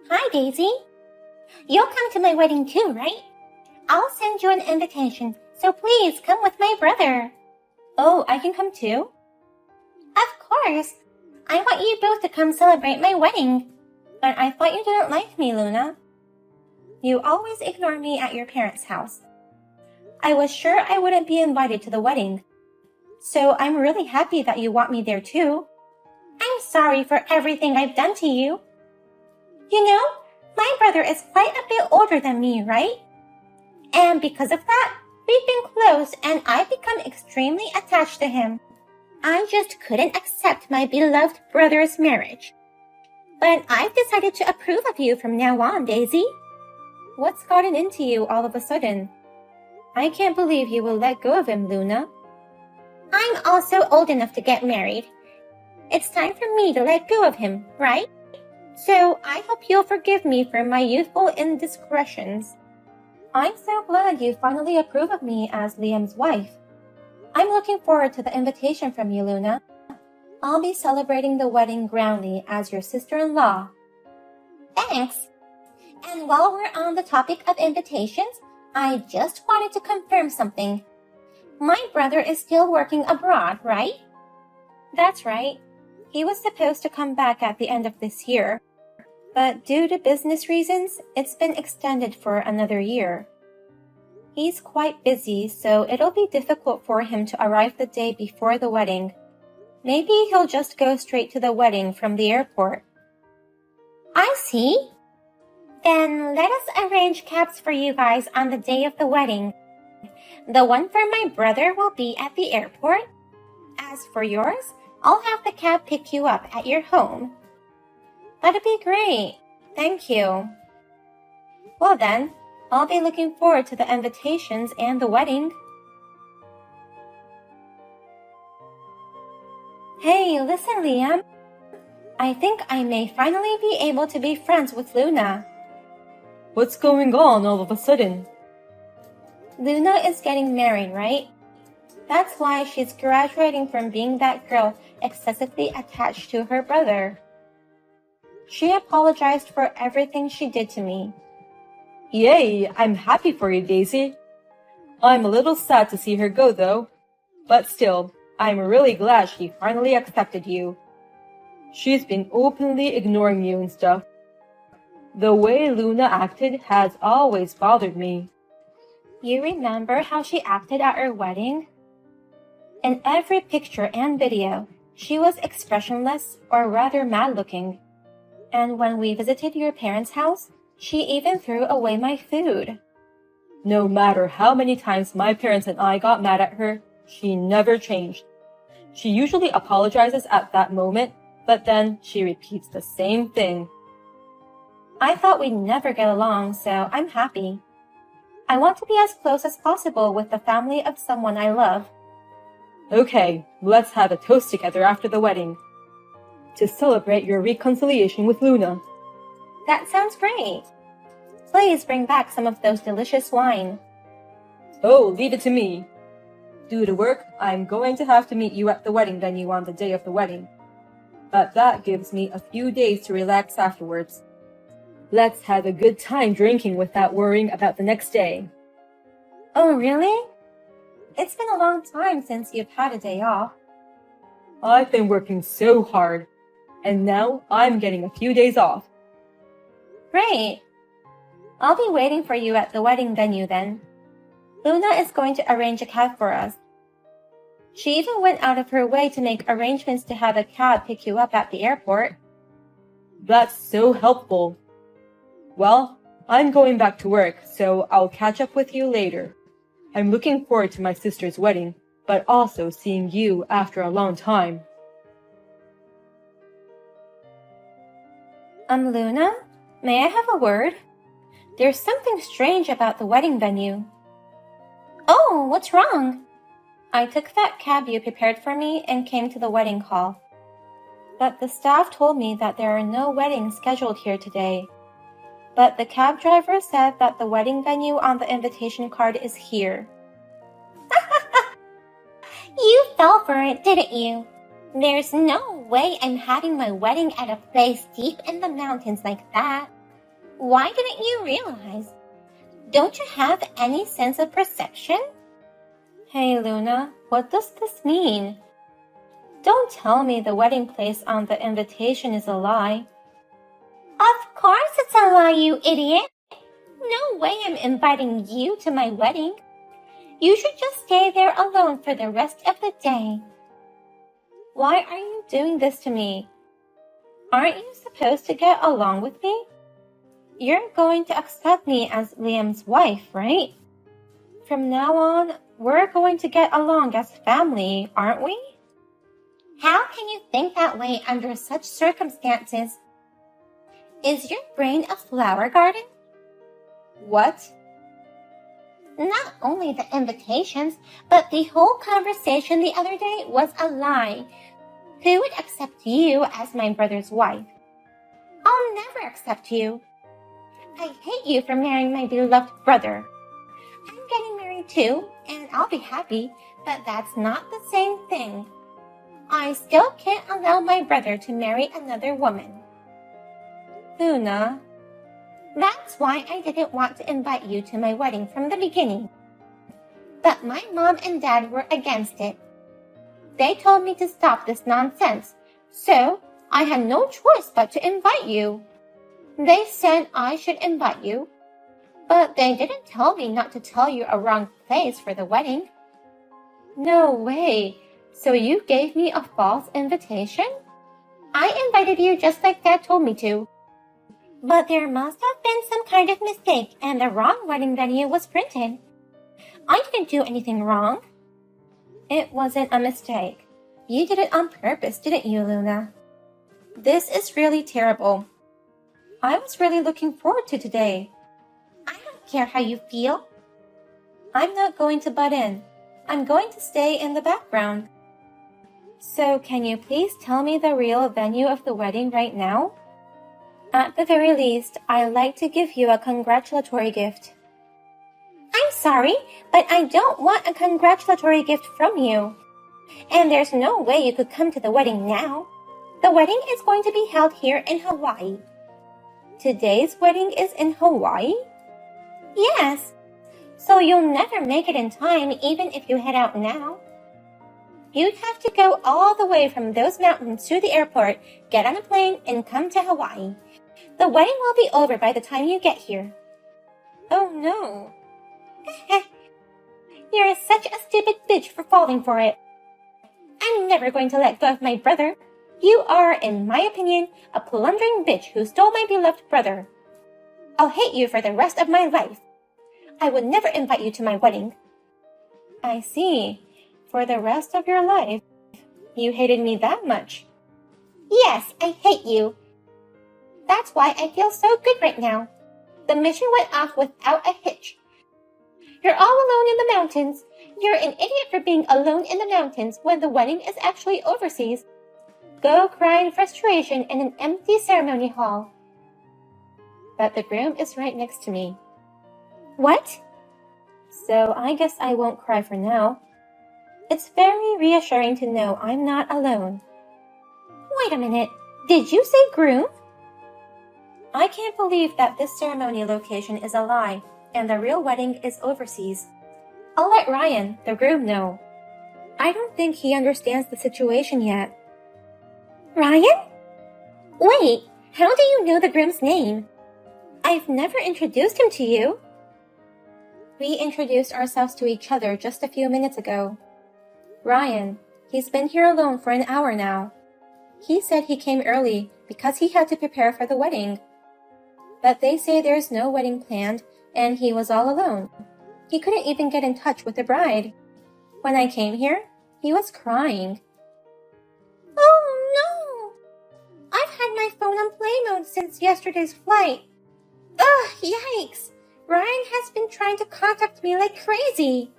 Hi, Daisy. You'll come to my wedding too, right? I'll send you an invitation, so please come with my brother. Oh, I can come too? Of course. I want you both to come celebrate my wedding. But I thought you didn't like me, Luna. You always ignore me at your parents' house. I was sure I wouldn't be invited to the wedding. So I'm really happy that you want me there too. I'm sorry for everything I've done to you. You know, my brother is quite a bit older than me, right? And because of that, we've been close and I've become extremely attached to him. I just couldn't accept my beloved brother's marriage. But I've decided to approve of you from now on, Daisy. What's gotten into you all of a sudden? I can't believe you will let go of him, Luna. I'm also old enough to get married. It's time for me to let go of him, right? So I hope you'll forgive me for my youthful indiscretions. I'm so glad you finally approve of me as Liam's wife. I'm looking forward to the invitation from you, Luna. I'll be celebrating the wedding grandly as your sister-in-law. Thanks. And while we're on the topic of invitations, I just wanted to confirm something. My brother is still working abroad, right? That's right. He was supposed to come back at the end of this year, but due to business reasons, it's been extended for another year. He's quite busy, so it'll be difficult for him to arrive the day before the wedding. Maybe he'll just go straight to the wedding from the airport. I see. Then let us arrange cabs for you guys on the day of the wedding. The one for my brother will be at the airport. As for yours, I'll have the cab pick you up at your home. That'd be great. Thank you. Well then, I'll be looking forward to the invitations and the wedding. Hey, listen, Liam. I think I may finally be able to be friends with Luna. What's going on all of a sudden? Luna is getting married, right? That's why she's graduating from being that girl excessively attached to her brother. She apologized for everything she did to me. Yay, I'm happy for you, Daisy. I'm a little sad to see her go, though. But still, I'm really glad she finally accepted you. She's been openly ignoring you and stuff. The way Luna acted has always bothered me. You remember how she acted at our wedding? In every picture and video, she was expressionless or rather mad-looking. And when we visited your parents' house, she even threw away my food. No matter how many times my parents and I got mad at her, she never changed. She usually apologizes at that moment, but then she repeats the same thing. I thought we'd never get along, so I'm happy. I want to be as close as possible with the family of someone I love. Okay, let's have a toast together after the wedding. To celebrate your reconciliation with Luna. That sounds great. Please bring back some of those delicious wine. Oh, leave it to me. Due to work, I'm going to have to meet you at the wedding venue on the day of the wedding. But that gives me a few days to relax afterwards. Let's have a good time drinking without worrying about the next day. Oh, really? It's been a long time since you've had a day off. I've been working so hard, and now I'm getting a few days off. Great. I'll be waiting for you at the wedding venue then. Luna is going to arrange a cab for us. She even went out of her way to make arrangements to have a cab pick you up at the airport. That's so helpful. Well, I'm going back to work, so I'll catch up with you later. I'm looking forward to my sister's wedding, but also seeing you after a long time. Luna, may I have a word? There's something strange about the wedding venue. Oh, what's wrong? I took that cab you prepared for me and came to the wedding hall. But the staff told me that there are no weddings scheduled here today. But the cab driver said that the wedding venue on the invitation card is here. You fell for it, didn't you? There's no way I'm having my wedding at a place deep in the mountains like that. Why didn't you realize? Don't you have any sense of perception? Hey, Luna, what does this mean? Don't tell me the wedding place on the invitation is a lie. Of course it's a lie, you idiot. No way I'm inviting you to my wedding. You should just stay there alone for the rest of the day. Why are you doing this to me? Aren't you supposed to get along with me? You're going to accept me as Liam's wife, right? From now on, we're going to get along as family, aren't we? How can you think that way under such circumstances? Is your brain a flower garden? What? Not only the invitations, but the whole conversation the other day was a lie. Who would accept you as my brother's wife? I'll never accept you. I hate you for marrying my beloved brother. I'm getting married too, and I'll be happy, but that's not the same thing. I still can't allow my brother to marry another woman. Luna. That's why I didn't want to invite you to my wedding from the beginning. But my mom and dad were against it. They told me to stop this nonsense, so I had no choice but to invite you. They said I should invite you, but they didn't tell me not to tell you a wrong place for the wedding. No way. So you gave me a false invitation? I invited you just like Dad told me to. But there must have been some kind of mistake and the wrong wedding venue was printed. I didn't do anything wrong. It wasn't a mistake. You did it on purpose, didn't you, Luna? This is really terrible. I was really looking forward to today. I don't care how you feel. I'm not going to butt in. I'm going to stay in the background. So can you please tell me the real venue of the wedding right now? At the very least, I'd like to give you a congratulatory gift. I'm sorry, but I don't want a congratulatory gift from you. And there's no way you could come to the wedding now. The wedding is going to be held here in Hawaii. Today's wedding is in Hawaii? Yes. So you'll never make it in time even if you head out now. You'd have to go all the way from those mountains to the airport, get on a plane, and come to Hawaii. The wedding will be over by the time you get here. Oh no. You're such a stupid bitch for falling for it. I'm never going to let go of my brother. You are, in my opinion, a plundering bitch who stole my beloved brother. I'll hate you for the rest of my life. I would never invite you to my wedding. I see. For the rest of your life, you hated me that much. Yes, I hate you. That's why I feel so good right now. The mission went off without a hitch. You're all alone in the mountains. You're an idiot for being alone in the mountains when the wedding is actually overseas. Go cry in frustration in an empty ceremony hall. But the groom is right next to me. What? So I guess I won't cry for now. It's very reassuring to know I'm not alone. Wait a minute. Did you say groom? I can't believe that this ceremony location is a lie and the real wedding is overseas. I'll let Ryan, the groom, know. I don't think he understands the situation yet. Ryan? Wait, how do you know the groom's name? I've never introduced him to you. We introduced ourselves to each other just a few minutes ago. Ryan, he's been here alone for an hour now. He said he came early because he had to prepare for the wedding. But they say there's no wedding planned and he was all alone. He couldn't even get in touch with the bride. When I came here, he was crying. Oh no! I've had my phone on play mode since yesterday's flight. Ugh, yikes! Ryan has been trying to contact me like crazy.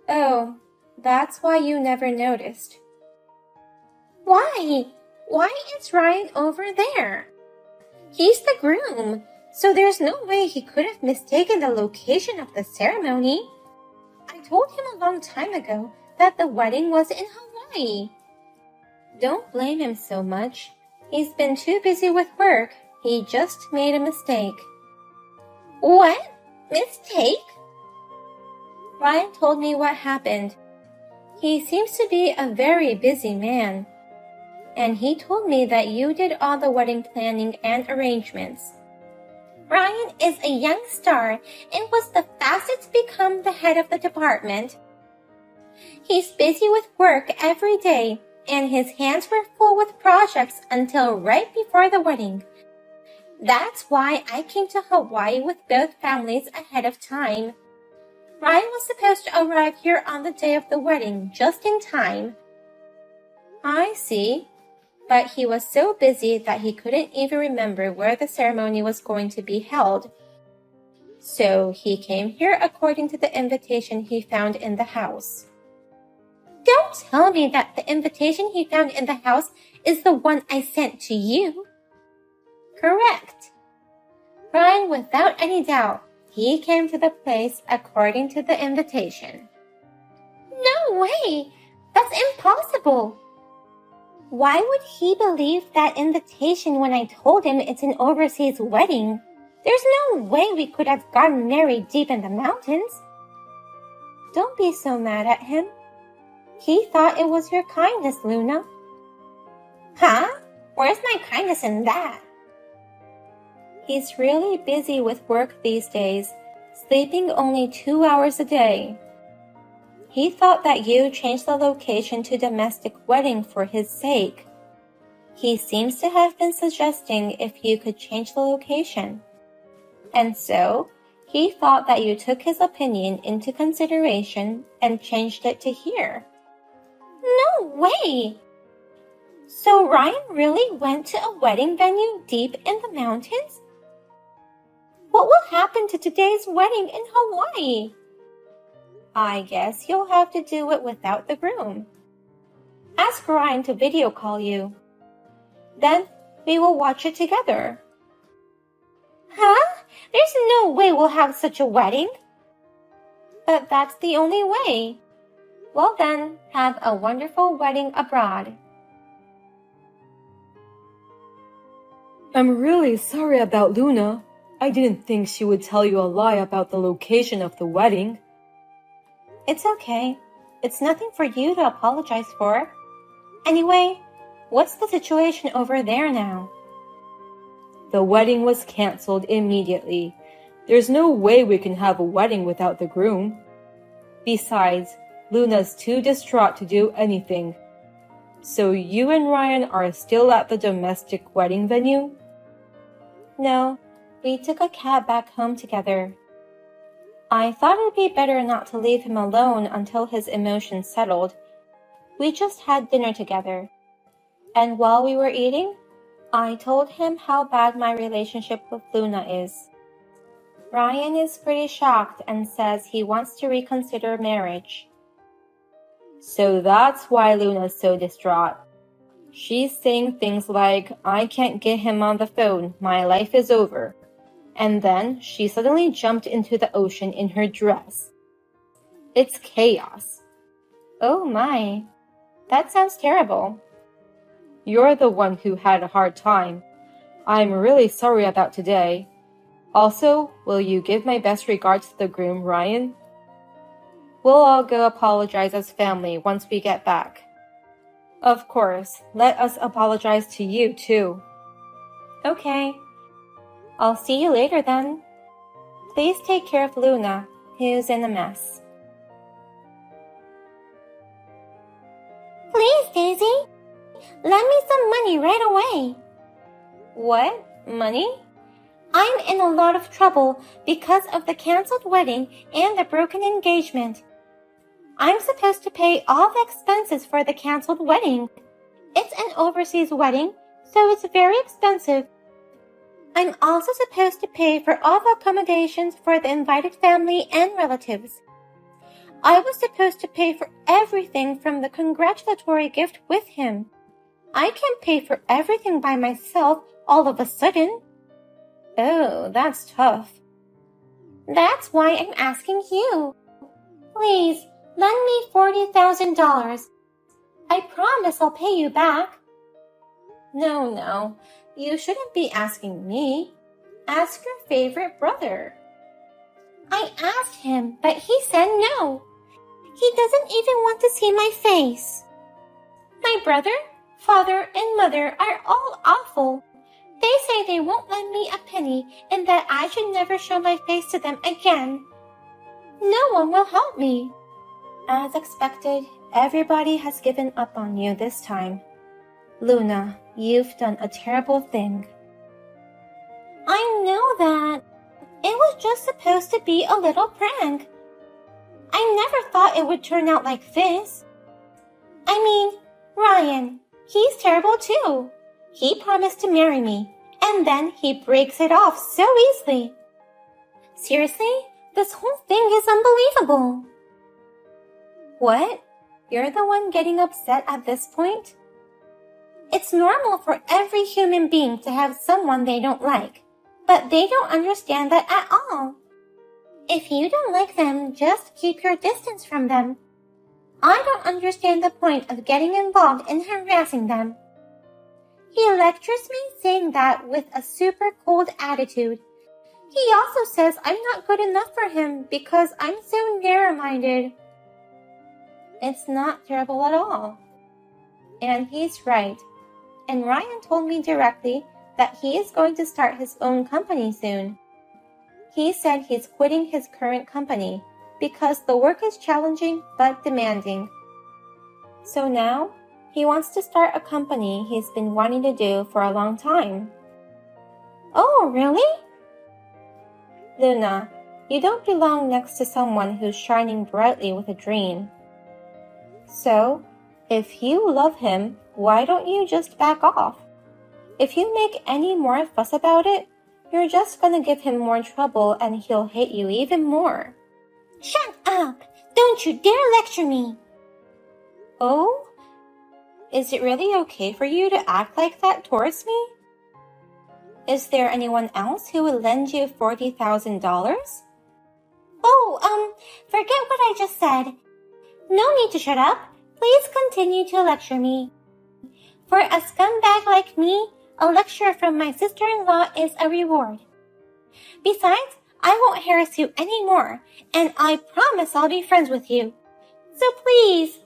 Oh, that's why you never noticed. Why? Why is Ryan over there? He's the groom, so there's no way he could have mistaken the location of the ceremony. I told him a long time ago that the wedding was in Hawaii. Don't blame him so much. He's been too busy with work. He just made a mistake. What? Mistake? Ryan told me what happened. He seems to be a very busy man. And he told me that you did all the wedding planning and arrangements. Ryan is a young star and was the fastest to become the head of the department. He's busy with work every day, and his hands were full with projects until right before the wedding. That's why I came to Hawaii with both families ahead of time. Ryan was supposed to arrive here on the day of the wedding, just in time. I see. But he was so busy that he couldn't even remember where the ceremony was going to be held. So he came here according to the invitation he found in the house. Don't tell me that the invitation he found in the house is the one I sent to you. Correct. Ryan, without any doubt, he came to the place according to the invitation. No way! That's impossible! Why would he believe that invitation when I told him it's an overseas wedding? There's no way we could have gotten married deep in the mountains. Don't be so mad at him. He thought it was your kindness, Luna. Huh? Where's my kindness in that? He's really busy with work these days, sleeping only 2 hours a day. He thought that you changed the location to domestic wedding for his sake. He seems to have been suggesting if you could change the location. And so, he thought that you took his opinion into consideration and changed it to here. No way! So Ryan really went to a wedding venue deep in the mountains? What will happen to today's wedding in Hawaii? I guess you'll have to do it without the groom. Ask Ryan to video call you. Then we will watch it together. Huh? There's no way we'll have such a wedding. But that's the only way. Well then, have a wonderful wedding abroad. I'm really sorry about Luna. I didn't think she would tell you a lie about the location of the wedding. It's okay. It's nothing for you to apologize for. Anyway, what's the situation over there now? The wedding was canceled immediately. There's no way we can have a wedding without the groom. Besides, Luna's too distraught to do anything. So you and Ryan are still at the domestic wedding venue? No, we took a cab back home together. I thought it would be better not to leave him alone until his emotions settled. We just had dinner together. And while we were eating, I told him how bad my relationship with Luna is. Ryan is pretty shocked and says he wants to reconsider marriage. So that's why Luna's so distraught. She's saying things like, I can't get him on the phone, my life is over. And then she suddenly jumped into the ocean in her dress. It's chaos. Oh my, that sounds terrible. You're the one who had a hard time. I'm really sorry about today. Also, will you give my best regards to the groom, Ryan? We'll all go apologize as family once we get back. Of course, let us apologize to you too. Okay. I'll see you later then. Please take care of Luna, who's in a mess. Please, Daisy. Lend me some money right away. What? Money? I'm in a lot of trouble because of the canceled wedding and the broken engagement. I'm supposed to pay all the expenses for the canceled wedding. It's an overseas wedding, so it's very expensive. I'm also supposed to pay for all the accommodations for the invited family and relatives. I was supposed to pay for everything from the congratulatory gift with him. I can't pay for everything by myself all of a sudden. Oh, that's tough. That's why I'm asking you. Please, lend me $40,000. I promise I'll pay you back. No, You shouldn't be asking me. Ask your favorite brother. I asked him, but he said no. He doesn't even want to see my face. My brother, father, and mother are all awful. They say they won't lend me a penny and that I should never show my face to them again. No one will help me. As expected, everybody has given up on you this time. Luna, you've done a terrible thing. I know that. It was just supposed to be a little prank. I never thought it would turn out like this. I mean, Ryan, he's terrible too. He promised to marry me, and then he breaks it off so easily. Seriously, this whole thing is unbelievable. What? You're the one getting upset at this point? It's normal for every human being to have someone they don't like, but they don't understand that at all. If you don't like them, just keep your distance from them. I don't understand the point of getting involved in harassing them. He lectures me saying that with a super cold attitude. He also says I'm not good enough for him because I'm so narrow-minded. It's not terrible at all. And he's right. And Ryan told me directly that he is going to start his own company soon. He said he's quitting his current company because the work is challenging but demanding. So now, he wants to start a company he's been wanting to do for a long time. Oh, really? Luna, you don't belong next to someone who's shining brightly with a dream. So, if you love him, why don't you just back off? If you make any more fuss about it, you're just gonna give him more trouble and he'll hate you even more. Shut up! Don't you dare lecture me! Oh? Is it really okay for you to act like that towards me? Is there anyone else who would lend you $40,000? Oh, forget what I just said. No need to shut up. Please continue to lecture me. For a scumbag like me, a lecture from my sister-in-law is a reward. Besides, I won't harass you anymore, and I promise I'll be friends with you. So please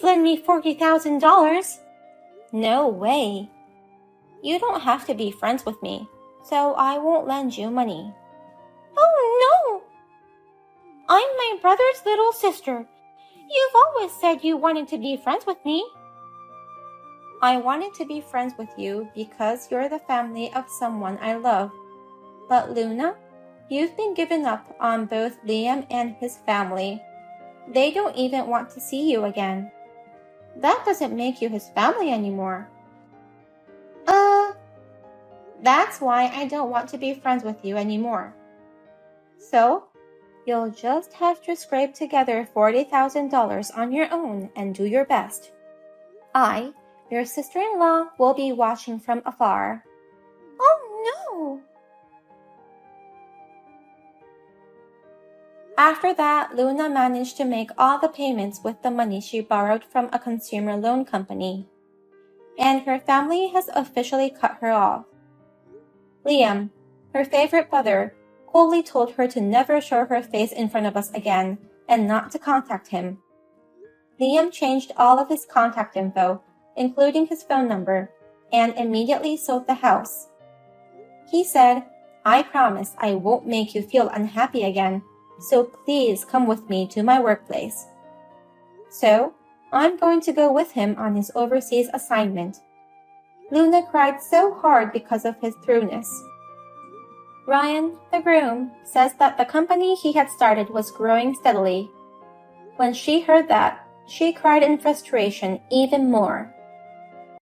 lend me $40,000. No way. You don't have to be friends with me, so I won't lend you money. Oh no! I'm my brother's little sister. You've always said you wanted to be friends with me. I wanted to be friends with you because you're the family of someone I love. But Luna, you've been giving up on both Liam and his family. They don't even want to see you again. That doesn't make you his family anymore. That's why I don't want to be friends with you anymore. So, you'll just have to scrape together $40,000 on your own and do your best. I, your sister-in-law, will be watching from afar. Oh no! After that, Luna managed to make all the payments with the money she borrowed from a consumer loan company. And her family has officially cut her off. Liam, her favorite brother, coldly told her to never show her face in front of us again and not to contact him. Liam changed all of his contact info, including his phone number, and immediately sold the house. He said, "I promise I won't make you feel unhappy again, so please come with me to my workplace." So, I'm going to go with him on his overseas assignment. Luna cried so hard because of his thoroughness. Ryan, the groom, says that the company he had started was growing steadily. When she heard that, she cried in frustration even more.